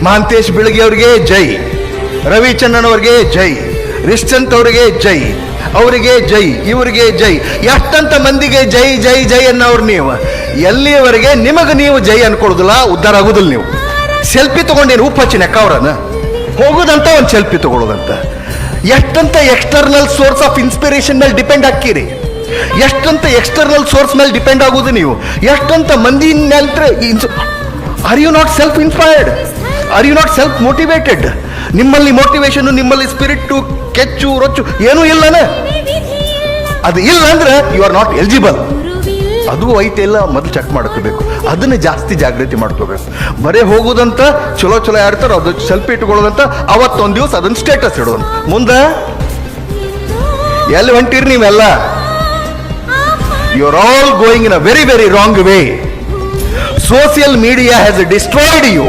ಮಹಾಂತೇಶ್ ಬೀಳಗಿ ಅವ್ರಿಗೆ ಜೈ, ರವಿಚಂದ್ರನ್ ಅವ್ರಿಗೆ ಜೈ, ರಿಶ್ಚಂತ್ ಅವರಿಗೆ ಜೈ, ಅವರಿಗೆ ಜೈ, ಇವರಿಗೆ ಜೈ. ಎಷ್ಟಂತ ಮಂದಿಗೆ ಜೈ ಜೈ ಜೈ ಅನ್ನೋರು ನೀವು. ಎಲ್ಲಿಯವರೆಗೆ ನಿಮಗೆ ನೀವು ಜೈ ಅನ್ಕೊಳ್ಳೋದಿಲ್ಲ, ಉದ್ಧಾರ ಆಗೋದಿಲ್ಲ. ನೀವು ಸೆಲ್ಫಿ ತಗೊಂಡೇನು ಉಪ್ಪು ಹಚ್ಚಿ ನೆಕ್ಕ ಅವ್ರನ್ನ ಹೋಗೋದಂತ ಒಂದು ಸೆಲ್ಫಿ ತಗೊಳ್ಳೋದಂತ. ಎಷ್ಟಂತ ಎಕ್ಸ್ಟರ್ನಲ್ ಸೋರ್ಸ್ ಆಫ್ ಇನ್ಸ್ಪಿರೇಷನ್ ಮೇಲೆ ಡಿಪೆಂಡ್ ಹಾಕಿರಿ, ಎಷ್ಟಂತ ಎಕ್ಸ್ಟರ್ನಲ್ ಸೋರ್ಸ್ ಮೇಲೆ ಡಿಪೆಂಡ್ ಆಗೋದು ನೀವು. ಎಷ್ಟಂತ ಮಂದಿ are you not self inspired? Are you not self motivated? ನಿಮ್ಮಲ್ಲಿ ಮೋಟಿವೇಶನ್, ನಿಮ್ಮಲ್ಲಿ ಸ್ಪಿರಿಟ್ಟು, ಕೆಚ್ಚು ರೊಚ್ಚು ಏನೂ ಇಲ್ಲನ? ಅದು ಇಲ್ಲ ಅಂದ್ರೆ ಯು ಆರ್ ನಾಟ್ ಎಲಿಜಿಬಲ್. ಅದು ಐತೆ ಇಲ್ಲ ಮೊದಲು ಚೆಕ್ ಮಾಡ್ಕೋಬೇಕು. ಅದನ್ನ ಜಾಸ್ತಿ ಜಾಗೃತಿ ಮಾಡ್ಕೋಬೇಕು. ಬರೀ ಹೋಗೋದಂತ ಚಲೋ ಚಲೋ ಆಡ್ತಾರೆ, ಅದು ಸೆಲ್ಫಿ ಇಟ್ಕೊಳ್ಳೋದಂತ ಅವತ್ತೊಂದು ದಿವಸ ಅದನ್ನ ಸ್ಟೇಟಸ್ ಇಡೋದು. ಮುಂದೆ ಎಲ್ಲಿ ಹೊಂಟಿರಿ ನೀವೆಲ್ಲ? You are all going in a very very wrong way. Social media has destroyed you.